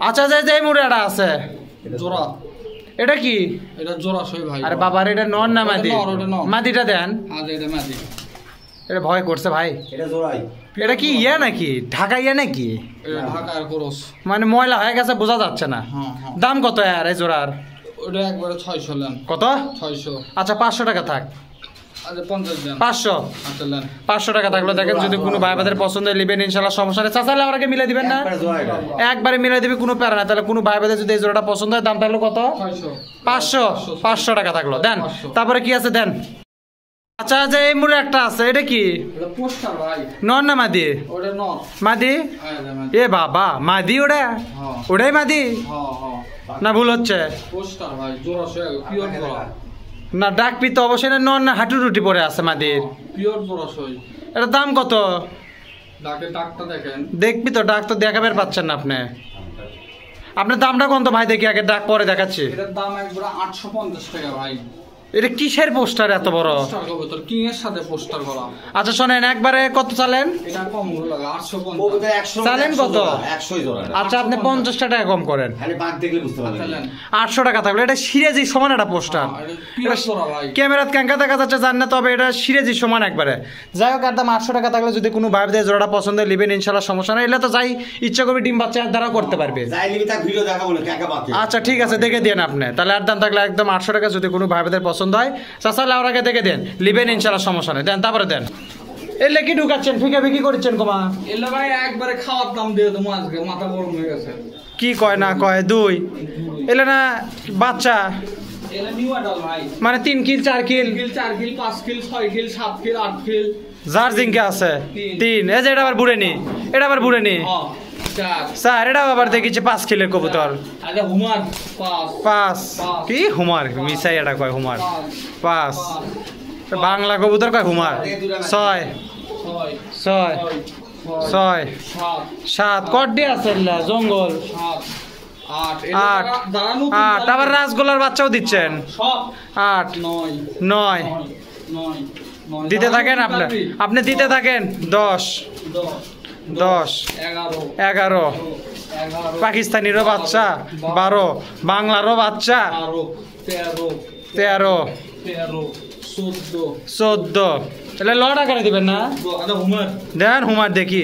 আচ্ছা যে মুড়াটা আছে জোড়া এটা কি এটা জোড়া সই ভাই আরে বাবার এটা নন না মাদি ওটা নর, ওটা নর। মাদিটা দেন আজ এটা মাদি এটা ভয় করছে ভাই এটা জোড়াই এটা কি ইয়া নাকি ঢাকা ইয়া নাকি এটা ঢাকার খরচ মানে ময়লা হয়ে গেছে বোঝা যাচ্ছে না হ্যাঁ হ্যাঁ দাম কত আর এই জোড়ার ওটা একবারে 600 নেন কত 600 আচ্ছা 500 টাকা থাক আচ্ছা 50 দেন 500 আচ্ছা নেন 500 টাকা থাকলে দেখেন যদি কোনো ভাই বোনের পছন্দ হয় নেবেন ইনশাআল্লাহ সমস্যা নেই চাচালে আমাকে মিলে দিবেন না একবারে জোড়াই এটা। একবারে মিলে দিবি কোনো প্যারা না তাহলে কোনো ভাই বোনের যদি এই জোড়াটা পছন্দ হয় দাম থাকলো কত 600 500 টাকা থাকলো দেন 500 তারপরে কি আছে দেন আচ্ছা যে এই মুড়ে একটা আছে এটা কি এটা পোস্টার ভাই নর না মাদি ওটা নর মাদি হ্যাঁ এটা মাদি। এ বাবা মাদি ওটা হ্যাঁ ওটাই মাদি হ্যাঁ হ্যাঁ না ভুল হচ্ছে পোস্টার ভাই জোড়া সে পিওর জোড়া না ডাক পিতে অবশ্যই না নর না হাঁটু রুটি পরে আছে মাদির পিওর জোড়া সই এটার দাম কত ডাকে ডাকটা দেখেন দেখবি তো ডাক তো দেখাবের পাচ্ছেন না আপনি আপনার দামটা কোন তো ভাই দেখি আগে ডাক পরে দেখাচ্ছি এটার দাম একবার 850 টাকা ভাই এটা কিসের পোস্টার এত বড় পোস্টার কবুতর কিং এর সাথে পোস্টার করা আচ্ছা শোনেন একবারে কত চালেন এটা কম হলো লাগে 850 কবুতর 100 চালেন কত? 100 জোড়া আচ্ছা আপনি 50 টাকা কম করেন খালি বাদ দেখলে বুঝতে পারবেন চালেন 800 টাকা থাকলে এটা সিরেজি সমান একটা পোস্টার পিওর জোড়া ভাই ক্যামেরাত ক্যাঙ্কা দেখা যাচ্ছে জান না তবে এটা সিরেজি সমান একবারে যাই হোক একদম 800 টাকা থাকলে যদি কোনো ভাই দিয়ে জোড়াটা পছন্দ হয় নেবেন ইনশাআল্লাহ সমস্যা নেই এলে তো যাই ইচ্ছা করবে ডিম বাচ্চা দ্বারা করতে পারবে যাই লিবি তার ভিডিও দেখাবো না কাকা বাকি আচ্ছা ঠিক আছে দেখে দেন আপনি তাহলে আর দাম থাকলে একদম 800 টাকা যদি কোনো ভাইদের পছন্দ হয় চাচালে আর আগে দেখে দেন লিবেন ইনশাআল্লাহ সমস্যা নেই দেন তারপরে দেন এলে কি ঢুকাচ্ছেন ফিকে ফিকি করছেন কমা এলে ভাই একবারে খাওয়ার দাম দিয়ে দেবো আজকে মাথা গরম হয়ে গেছে কি কয় না কয় দুই এলে না বাচ্চা এলে নিউ অ্যাডাল ভাই মানে 3 কিল 4 কিল 3 কিল 4 কিল 5 কিল 6 কিল 7 কিল 8 কিল যার জিঙ্কে আছে তিন। 3 এই যে এটা আবার বুড়ে নি এটা আবার বুড়ে নি হ্যাঁ 4 স্যার এটা আবার দেখেছি 5 কিলের কবুতর আরে হুমার 5 5 কি হুমার মিসাই এটা কয় হুমার 5 বাংলা কবুতর কয় হুমার 6 6 6 6 7 7 কড্ডি আছে এলা, জঙ্গল 7 8 8 আবার রাসগোলার বাচ্চাও দিচ্ছেন সব 8 9 9 9 দিতে থাকেন আপনি দিতে থাকেন 10 10 11 পাকিস্তানিরও বাচ্চা 12 বাংলারও বাচ্চা 13 14 তাহলে লটা করে দিবেন না দেন হুমার দেখি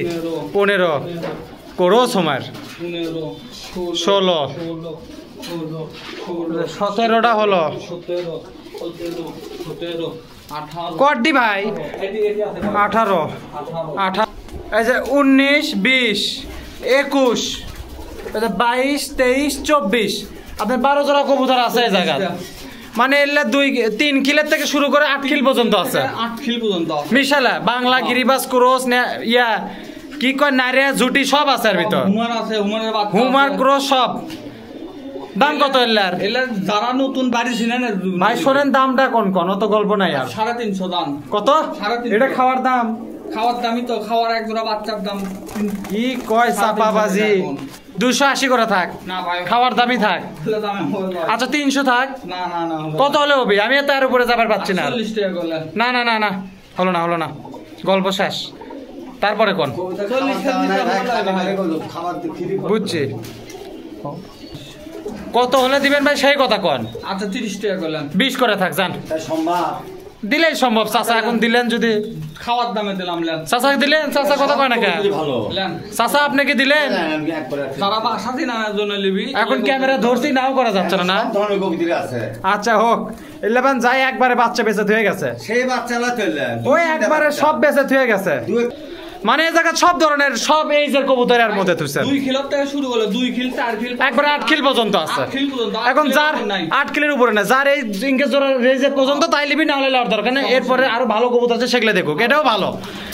15 করোস হুমার 16 17টা হলো কড্ডি ভাই 18 এই যে 19 20 21 এই যে 22 23 24 আপনার 12 জোড়া কবুতর আছে এই জায়গা মানে এলে 3 কিলের থেকে শুরু করে 8 কিল পর্যন্ত আছে 8 কিল পর্যন্ত মিশালা বাংলা গিরিবাস ক্রস ইয়া কি কয় নারিয়া ঝুটি সব আছে এর ভিতর হুমার আছে হুমারের বাচ্চা হুমার ক্রস সব দাম কত এলার এলা যারা নতুন বাড়ি ছিলেন ভাই শোনেন দামটা কোন কোন অত গল্প নাই আর 350 দাম কত 350 এটা খাওয়ার দাম খাওয়ার দামই তো খাওয়ার এক জোড়া বাচ্চার দাম কি কয় চাপাবাজি 280 করে থাক না ভাই খাওয়ার দামই থাক তাহলে দামে হবে ভাই। আচ্ছা 300 থাক না না না হবে কত হলে হবে আমি তো এর উপরে যাবার পাচ্ছি না 40 টাকা করলেন না না না না হলো না গল্প শেষ তারপরে কোন বুঝছি কত হলে দিবেন ভাই সেই কথা কোন আচ্ছা 30 টাকা করলেন 20 করে থাক জান সম্ভব দিলেই সম্ভব চাচা এখন দিলেন যদি খাওয়ার দামে দিলাম লেন চাচা দিলেন চাচা কথা কয় না কে ভালো লেন চাচা আপনি কি দিলেন আমি একবারে যারা বাসা দিন আনার জন্য লিবি এখন ক্যামেরা ধরছি নাও করা যাচ্ছে না না সব ধরনের কবিতা আছে আচ্ছা হোক 11 যাই একবারে বাচ্চা বেঁচে থুয়ে গেছে সেই বাচ্চালা চললেন ওই একবারে সব বেঁচে থুয়ে গেছে মানে এই জায়গা সব ধরনের সব এইজের কবুতরের মধ্যে থুইছেন 2 কিলো থেকে শুরু হলো 2 কিল 4 কিল একবারে 8 কিল পর্যন্ত আছে 8 কিল পর্যন্ত এখন যার 8 কিলের উপরে না যার এই জিঙ্কে জোড়া রেজে পর্যন্ত তাই লিবি না হলে লওয়ার দরকার নেই এরপরে আরো ভালো কবুতর আছে সেগুলো দেখো এটাও ভালো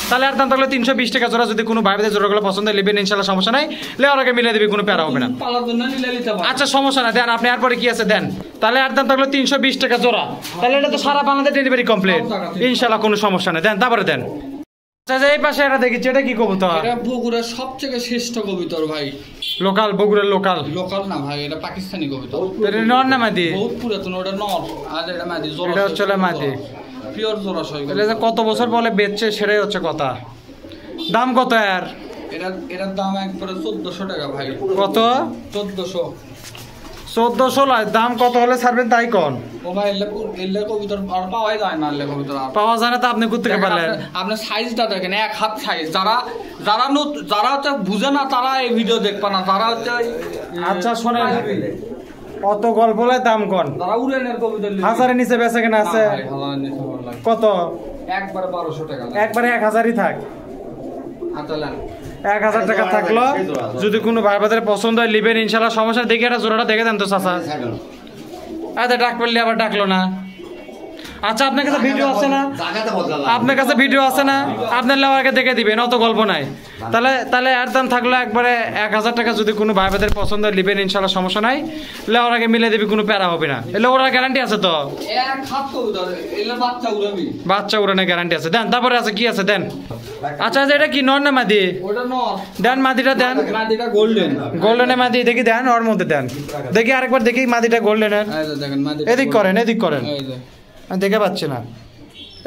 তাহলে আর দাম থাকলে 320 টাকা জোড়া যদি কোনো ভাইদের জোড়াগুলো পছন্দ হয় লিবেন ইনশাআল্লাহ সমস্যা নাই লেওয়ার আগে মিলে দিবি কোনো প্যারা হবে না পালার জন্য নিলে নিতে পারো আচ্ছা সমস্যা না দেন আপনি এরপরে কি আছে দেন তাহলে আর দাম থাকলে 320 টাকা জোড়া তাহলে এটা তো সারা বাংলাদেশ ডেলিভারি কমপ্লিট ইনশাআল্লাহ কোনো সমস্যা নেই দেন তারপরে দেন আচ্ছা এই পাশে এটা দেখি এটা কি কবুতর এটা বগুড়ার সবথেকে শ্রেষ্ঠ কবুতর ভাই লোকাল বগুড়ার লোকাল লোকাল না ভাই এটা পাকিস্তানি কবুতর এটা নর না মাদি বহুত পুরাতন ওটা নর আর এটা মাদি জোড়া এটা হচ্ছে মাদি পিওর জোড়া সই তাহলে যে কত বছর বলে বেচছে সেটাই হচ্ছে কথা দাম কত আর এটার দাম একবারে 1400 টাকা ভাই কত 1400 লয় দাম কত হলে ছাড়বেন তাই কোন ও ভাই এলে কবুতর আর পাওয়াই যায় না এলে কবুতর আর পাওয়া যায় না তো আপনি কোথা থেকে পারলেন আপনার সাইজটা দেখেন এক হাত সাইজ যারা হচ্ছে বুঝে না তারা এই ভিডিও দেখবে না যারা হচ্ছে আচ্ছা শোনেন অত গল্প লয় দাম কোন যারা উড়ানের কবুতর হাজারের নিচে বেচা কেনা আছে কত একবারে 1200 টাকা একবারে 1000ই থাক আচ্ছা লেন 1000 টাকা থাকলো যদি কোনো ভাই বাজারে পছন্দ হয় লিবেন ইনশাআল্লাহ সমস্যা দেখে একটা জোড়াটা দেখে দেন তো চাচা আচ্ছা ডাক পড়লে আবার ডাকলো না আচ্ছা আপনার কাছে ভিডিও আছে না? জায়গাটা বদলালাম। আপনার কাছে ভিডিও আছে না? আপনার লেওয়ারকে দেখে দিবেন, অত গল্প নাই। তাহলে এর দাম থাকলো একবারে 1000 টাকা। যদি কোনো ভাই বোনদের পছন্দ নেবেন ইনশাল্লাহ সমস্যা নাই, লেওয়ারকে মিলে দিবি, কোনো প্যারা হবে না। এলে ওরা গ্যারান্টি আছে তো? এক হাত কবুতর এলে বাচ্চা উড়াবি। বাচ্চা উড়ানোর গ্যারান্টি আছে। দেন তারপরে আছে কি আছে দেন। আচ্ছা এটা কি নর না মাদি? ওটা নর। দেন মাদিটা দেন। মাদিটা গোল্ডেন। গোল্ডেনের মাদি দেখি দেন, ওর মধ্যে দেন দেখি আরেকবার দেখি মাদিটা গোল্ডেনের। এই যে দেখেন মাদি। এদিক করেন এদিক করেন, এই যে আমি দেখে পাচ্ছি না।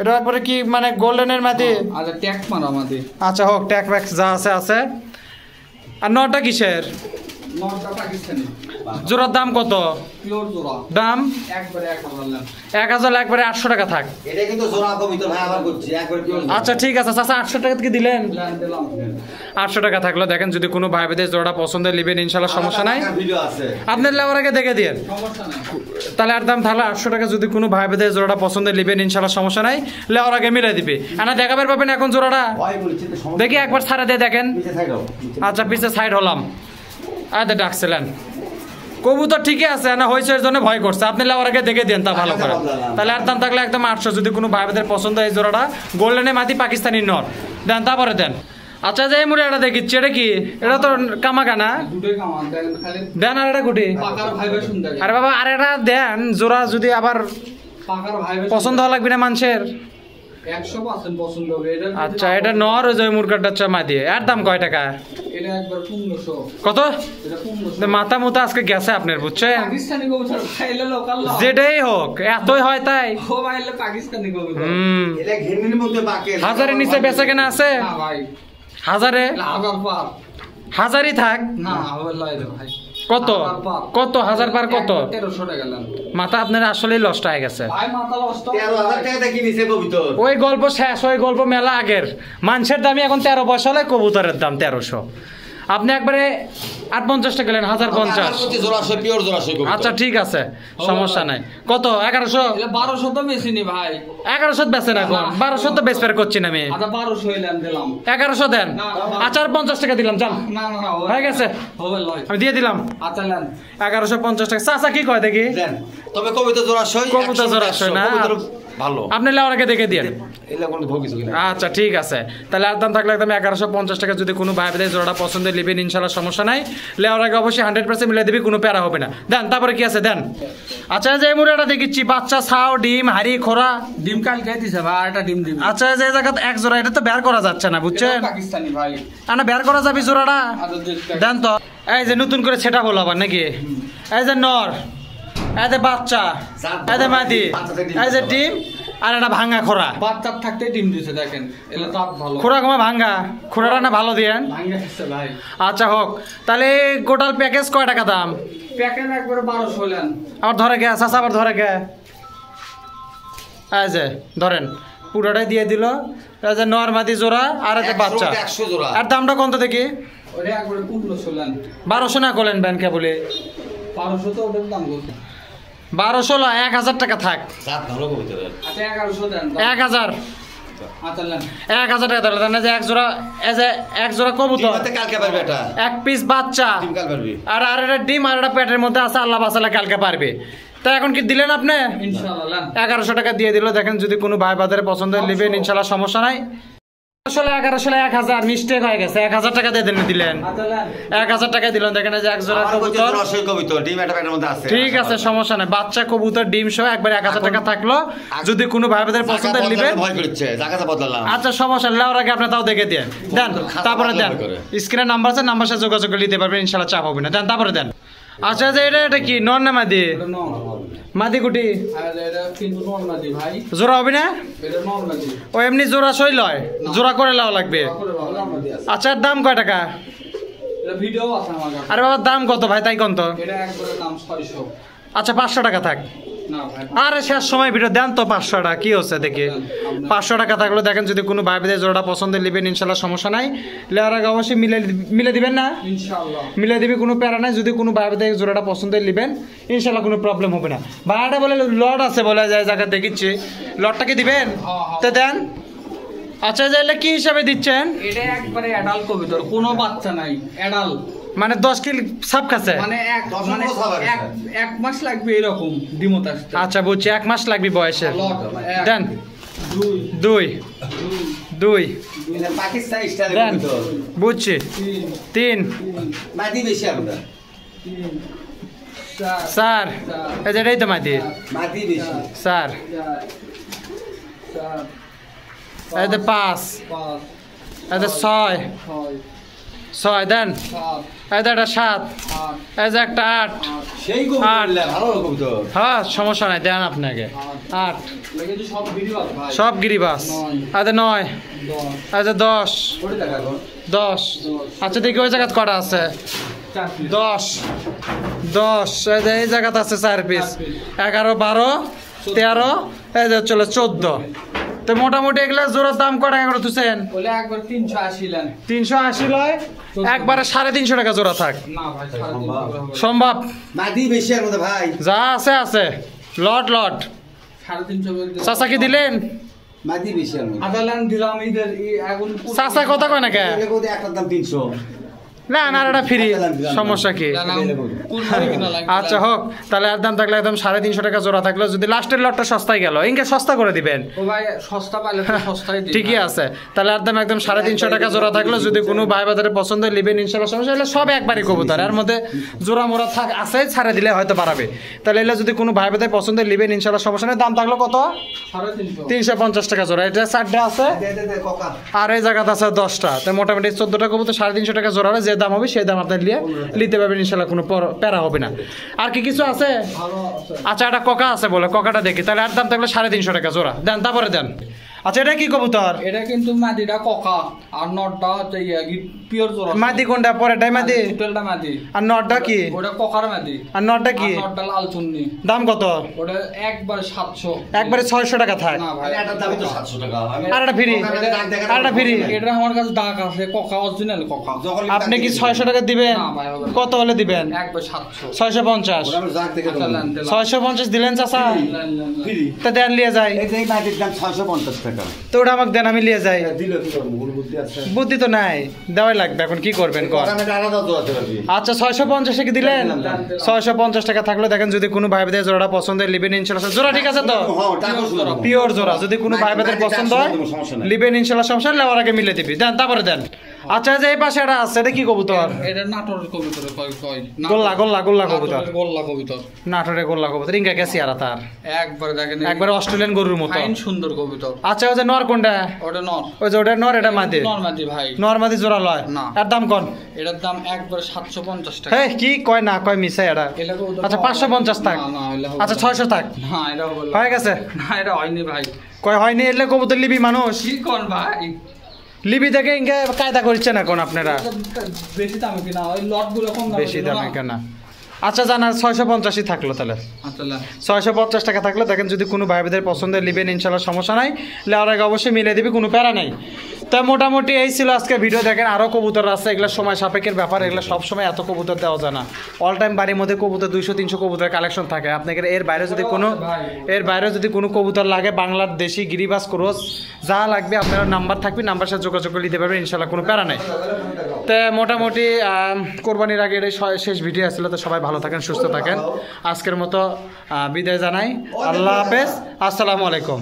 এটা একবারে কি মানে গোল্ডেনের মাদি? আচ্ছা ট্যাগ মারা মাদি। আচ্ছা হোক, ট্যাক ব্যাক যা আছে আছে। আর নটা কিসের? নরটা পাকিস্তানি। জোড়ার দাম কত? পিওর জোড়া। দাম একবারে 1000 1000, একবারে 800 টাকা থাক। এটা কিন্তু জোড়া কবিতর ভাই আবার করছি একবার পিওর। আচ্ছা ঠিক আছে চাচা, 800 টাকা কি দিলেন? দিলাম। 800 টাকা থাকলো। দেখেন যদি কোনো ভাই বোনদের জোড়া পছন্দের নেবেন ইনশাল্লাহ সমস্যা নাই। ভিডিও আছে। আপনার লেবার আগে দেখে দিন, সমস্যা নাই। তাহলে আর দাম থাকলো 800 টাকা। যদি কোনো ভাই বোনদের জোড়াটা পছন্দের নেবেন ইনশাল্লাহ সমস্যা নাই, লেবার আগে মিলাই দিবে। আনা দেখাবার পাবেন এখন জোড়াটা ভয় বলছি তো সমস্যা। দেখি একবার ছাড়া দিয়ে দেখেন। নিচে সাইড দাও। আচ্ছা পিছে সাইড হলাম। আদে ডাকছিলেন কবুতর ঠিকই আছে না, হয়েছে এর জন্য ভয় করছে। আপনি লেবার আগে দেখে দেন তা ভালো করে। তাহলে আর দাম থাকলে একদম 800। যদি কোনো ভাই বোনদের পছন্দ এই জোড়াটা গোল্ডেনে মাটি পাকিস্তানি নর দেন, তারপরে দেন। আচ্ছা যে এই মুড়ে এটা দেখিচ্ছি, এটা কি? এটা তো কামাকা না? দুটোই কামান দেখেন খালি দেন আর এটা গুটি। পাকার ভাইব্রেশন দেখেন। আরে বাবা আর এটা দেন জোড়া, যদি আবার পাকার ভাইব্রেশন পছন্দ হওয়া লাগবে না মানুষের। 100% পছন্দ হবে এটা। আচ্ছা এটা নর, ওই যে মুরগাটা চামা দিয়ে। এর দাম কয় টাকা? এটা একবার 1500। কত? এটা 1500। মাথা মুতা আজকে গেছে আপনার, বুঝছেন? পাকিস্তানি কবুতর খাইলে লোকাল লাভ। যেটাই হোক এতই হয় তাই। ও ভাইলে পাকিস্তানি কবুতর। এটা ঘেন্নির মধ্যে বাকে। হাজারের নিচে বেচা কেনা আছে? না ভাই হাজারে? হাজার পার। হাজারই থাক। না হবে লয় রে ভাই। কত? কত 1000 পার কত? 1300 টাকা নেন মাথা আপনার আসলেই লস্ট হয়ে গেছে। ভাই মাথা নষ্ট। 13,000 টাকা দিয়ে কিনেছে কবিতর। ওই গল্প শেষ, ওই গল্প মেলা আগের। মানুষের দামই এখন 13 পয়সা হলে কবুতরের দাম 1300। আপনি একবারে 850 টাকা গেলেন, 1050। জোড়া সে পিওর জোড়া সে কবিতর। আচ্ছা ঠিক আছে সমস্যা নাই। কত? 1100? এটা 1200 তো বেশি নি ভাই। 1100 বেচেন এখন? 1200 তো বেচ ফের করছি না আমি। আচ্ছা 1200 হইলেন দিলাম। 1100 দেন। আচ্ছা আর 50 টাকা দিলাম, যান। না না না হয়ে গেছে, হবে লয়। আমি দিয়ে দিলাম আচ্ছা নেন। 1150 টাকা। চাচা কি কয় দেখি? দেন। তবে কবিতর জোড়া সই। কবুতর জোড়া সই না? ভালো। আপনি লেওয়ারকে দেখে দিয়ে। এলা কোনো ভোগিস কিনা। আচ্ছা ঠিক আছে, তাহলে আর দাম থাকলে একদম 1150 টাকা। যদি কোনো ভাই বোনদের জোড়াটা পছন্দের নেবেন ইনশাল্লাহ সমস্যা নাই, লেওয়ার আগে অবশ্যই 100% মিলে দিবি, কোনো প্যারা হবে না। দেন তারপরে কি আছে দেন। আচ্ছা যে মুড়াটা দেখিচ্ছি, বাচ্চা ছাও ডিম হাড়ি খোরা। ডিম কালকে দিছে ভাই, আরেকটা ডিম দিবি। আচ্ছা যে জায়গা এক জোড়া, এটা তো বের করা যাচ্ছে না, বুঝছেন? এটা পাকিস্তানি ভাই। না বের করা যাবে জোড়াটা। আচ্ছা দেখ। দেন তো। এই যে নতুন করে সেটা বলো আবার নাকি? এই যে নর, এই যে বাচ্চা, এই যে মাদি, এই যে ডিম, আর এটা ভাঙ্গা খোরা। বাচ্চা থাকতে ডিম দিছে দেখেন। এলা দাঁত ভালো। খোরা কমা ভাঙ্গা, খোরাটা না ভালো দিয়েন। ভাঙে গেছে ভাই। আচ্ছা হোক, তাহলে গোটাল প্যাকেজ কয় টাকা দাম? প্যাকেট একবারে 1200 হলেন। আবার ধরে গে চাচা, আবার ধরে গে। এই যে ধরেন পুরোটাই দিয়ে দিল। এই যে নর মাদি জোড়া আর এই যে বাচ্চা। 100 জোড়া। আর দামটা কত দেখি? ওরে একবারে 1500 হলেন। 1200 না করলেন ব্যাংকে বলে? 1200 তো ওটার দাম বলছে। 1200 ল, 1000 টাকা থাক। জাত ভালো কবিতর। আচ্ছা 1100 দেন। 1000। আচ্ছা নেন। 1000 টাকা ধরলেন। এই যে এক জোড়া, এই যে এক জোড়া কবুতর, ডিমতে কালকে পারবে এটা। এক পিস বাচ্চা, ডিম কাল পারবে। আর এটা ডিম, আর এটা পেটের মধ্যে আছে, আল্লাহ বাসালা কালকে পারবে। তা এখন কি দিলেন আপনি? ইনশাআল্লাহ নেন। 1100 টাকা দিয়ে দিল। দেখেন যদি কোনো ভাই বাজারে পছন্দের নেবেন ইনশাল্লাহ সমস্যা নাই। আসলে 1100 1000 মিস্টেক হয়ে গেছে। 1000 টাকা দিয়ে দিলেন। আচ্ছা নেন। 1000 টাকা দিলেন। দেখেন এই যে এক জোড়া আমার কবিতর কবুতর। জোড়া সই কবিতর। ডিম একটা প্যাকেটের মধ্যে আছে। ঠিক আছে সমস্যা নাই। বাচ্চা কবুতর ডিম সহ একবার 1000 টাকা থাকলো। যদি কোনো ভাই বাজারে পছন্দের নেবেন। ভয় করছে। জায়গাটা বদলালাম। আচ্ছা সমস্যা নেই, লেওয়ার আগে আপনি তাও দেখে দেন। দেন তারপরে দেন। স্ক্রিনে নাম্বার আছে, নাম্বার সাথে যোগাযোগ করে নিতে পারবেন ইনশাল্লাহ, চাপ হবে না। দেন তারপরে দেন। আচ্ছা যে এটা কি নর না মাদি? এটা নর। মাদি কুটি আর এটা কিন্তু নর মাদি ভাই। জোড়া হবে না? এটা নর মাদি। ও এমনি জোড়া সই লয়, জোড়া করে লাও লাগবে। তারপরে ভালো মাদি আছে। আচ্ছা এর দাম কয় টাকা? এটা ভিডিও আছে আমার কাছে। আরে বাবা দাম কত ভাই তাই কোন তো? এটা একবারে দাম 600। আচ্ছা 500 টাকা থাক। না ভাই। আরে শেষ সময় ভিডিও দেন তো 500 টাকা, কি হচ্ছে দেখি। 500 টাকা থাকলো। দেখেন যদি কোনো ভাই বোনদের জোড়াটা পছন্দের নেবেন ইনশাল্লাহ সমস্যা নাই, লেওয়ার আগে অবশ্যই মিলে দিবেন না? ইনশাআল্লাহ মিলে দিবি, কোনো প্যারা নাই। যদি কোনো ভাই বোনদের জোড়াটা পছন্দের নেবেন ইনশাল্লাহ কোনো প্রবলেম হবে না। ভাড়াটা বলে লট আছে বলে যায় জায়গা দেখিচ্ছি, লটটাকে দিবেন তো দেন। আচ্ছা যাইলে কি হিসাবে দিচ্ছেন? এটা একবারে অ্যাডাল্ট কবিতর, কোনো বাচ্চা নাই, অ্যাডাল্ট। মানে 10 কিলো সাপ খাচ্ছে মানে দশ মানে নম্বর খাবার এক মাস লাগবে এরকম ডিমত আসতে। আচ্ছা বুঝছি 1 মাস লাগবে বয়সে লট, এক, দেন দুই, 2 2 এটা পাকিস্তান স্টাইলে দেন কবুতর বুঝছি তিন, 3 মাদি বেশি আমরা তিন, চার, 4 এই যে এটাই তো মাদি মাদি বেশি 4 চার, এই যে 5 পাঁচ, এই যে 6 ছয়, দেন সাত, এই যে একটা 7 আট, এই যে একটা 8 সেই কবুতর আট। ভালো কবুতর হ্যাঁ সমস্যা নাই দেন আপনাকে 8 লেগেছে সব বিরিবাদ ভাই। সব গিরিবাস এই যে 9 দশ, এই যে 10 ওটা দেখা এখন 10 আচ্ছা দেখি ওই জায়গাত কটা আছে চার পিস। 10 এই যে এই জায়গাতে আছে 4 পিস 11 12 13 এই যে চলে 14 তো মোটামুটি এগুলা জোড়ার দাম কত টাকা করে তুছেন বলে একবার 380 লেন। 380 লয় একবারে 350 টাকা জোড়া থাক না ভাই, 350 করে হবে। সম্ভব মাদি বেশি আর মধ্যে ভাই যা আছে আছে লট 350 করে দিলাম। চাচা কি দিলেন মাদি বেশি আর মধ্যে আধা লেন দিলাম ঈদের এখন চাচা কত কয় নাকি এগুলো কবুতর একটার দাম 300 না না এটা ফ্রি সমস্যা কি আচ্ছা হোক তাহলে একদম থাকলে একদম 350 টাকা জোড়া থাকলো যদি লাস্টের লটটা সস্তায় গেল ইনকে সস্তা করে দিবেন ও ভাই সস্তা পাইলে তো সস্তাই দিই। ঠিকই আছে তাহলে একদম 350 টাকা জোড়া থাকলো যদি কোনো ভাই বাজারে পছন্দ হয় লিবেন ইনশাল্লাহ সমস্যা হলে সব একবারই কবুতর এর মধ্যে জোড়া মোড়া থাক আছে ছাড়ে দিলে হয়তো পারাবে তাহলে এলে যদি কোনো ভাই বাজারে পছন্দ হয় লিবেন ইনশাল্লাহ সমস্যা নেই দাম থাকলো কত 350 350 টাকা জোড়া এটা 4টা আছে দে কোকা আর এই জায়গাতে আছে 10টা তো মোটামুটি 14টা কবুতর 350 টাকা জোড়া হলে যে দাম হবে সেই দাম আপনার নিতে পারবেন ইনশাল্লাহ কোনো প্যারা হবে না আর কি কিছু আছে ভালো আছে। আচ্ছা একটা কোকা আছে বলে কোকাটা দেখি তাহলে আর দাম থাকলে 350 টাকা জোড়া দেন তারপরে দেন আচ্ছা এটা কি কবুতর এটা কিন্তু মাদিটা কোকা আর নটটা হচ্ছে পিওর জোড়া। মাদি কোনটা পরেটাই মাদি টোটালটা মাদি। আর নটটা কি ওটা কোকার মাদি। আর নটটা কি আর নটটা লাল চুন্নি। দাম কত ওটা একবার 700। একবারে 600 টাকা থাক না ভাই, এটার দাম তো 700 টাকা আর একটা ফ্রি আর একটা ফ্রি এটা আমার কাছে দাগ আছে কোকা অরিজিনাল কোকা। আপনি কি 600 টাকা দিবেন না ভাই, হবে না। কত হলে দিবেন একবার 700। 650 আমরা জাগ থেকে আচ্ছা, লেন, দিলাম। 650 দিলেন চাচা লেন, লেন, লেন। ফ্রি তা দেন লিয়ে যাই এই যে মাদির দাম 650 টাকা তো ওটা আমাকে দেন আমি লিয়ে যাই দিল কি করব ভুল বুদ্ধি আছে বুদ্ধি তো নাই দেওয়াই লাগবে এখন কি করবেন কর কোকা মেটা আলাদা দোয়াতে পারবি আচ্ছা 650 টাকা দিলেন 650 টাকা থাকলে দেখেন যদি কোনো ভাই ভাইদের জোড়াটা পছন্দ হয় লিবেন ইনশাআল্লাহ জোড়া ঠিক আছে তো হ্যাঁ টাকা শুনো পিওর জোড়া যদি কোনো ভাই ভাইদের পছন্দ হয় লিবেন ইনশাআল্লাহ সমস্যা নেই লেওয়ার আগে মিলে দিবি দেন তারপরে দেন আচ্ছা যে এই পাশে এটা আছে এটা কি কবুতর এটা নাটোরের কবুতর কয় কয় গোল্লা গোল্লা গোল্লা কবুতর নাটোরের গোল্লা কবুতর। নাটোরে গোল্লা কবুতর ইনকা গেছি আর তার একবার দেখেন একবার অস্ট্রেলিয়ান গরুর মতো ফাইন সুন্দর কবুতর। আচ্ছা ওই যে নর কোনটা ওটা নর। ওই যে ওটা নর এটা মাদি নরমাদি ভাই। নর মাদি জোড়া লয় না। এর দাম কোন এটার দাম একবার 750 টাকা। হ্যাঁ কি কয় না কয় মিশে এটা এটা কবুতর আচ্ছা 550 থাক না, না, হইলে হবে আচ্ছা না। 600 থাক না এটা হবে না। হয়ে গেছে না এটা হয়নি ভাই। কয় হয়নি এলে কবুতর লিবি মানুষ কি কোন ভাই? লিবি থেকে ইনকে কায়দা করছেন এখন আপনারা বেশি দামে কিনা ওই লট গুলো কম দামে বেশি কিনা দামে না? কেনা আচ্ছা জানার 650 থাকলো তাহলে আচ্ছা লেন। 650 টাকা থাকলে দেখেন যদি কোনো ভাই ভাইদের পছন্দের লিবেন ইনশাল্লাহ সমস্যা নাই লেওয়ার আগে অবশ্যই মিলে দিবি কোনো প্যারা নাই তা মোটামুটি এই ছিল আজকে ভিডিও দেখেন আরও কবুতর আছে এগুলো সময় সাপেক্ষের ব্যাপার এগুলো সবসময় এত কবুতর দেওয়া যায় না অল টাইম বাড়ির মধ্যে কবুতর 200-300 কবুতর কালেকশন থাকে আপনাকে এর বাইরে যদি কোনো কবুতর লাগে বাংলার দেশি গিরিবাস ক্রস যা লাগবে আপনার নাম্বার থাকবে নাম্বার সাথে যোগাযোগ করে নিতে পারবেন ইনশাল্লাহ কোনো প্যারা নাই তো মোটামুটি কোরবানির আগে এটাই শেষ ভিডিও আসলে তো সবাই ভালো থাকেন সুস্থ থাকেন আজকের মতো বিদায় জানাই আল্লাহ হাফেজ আসসালামু আলাইকুম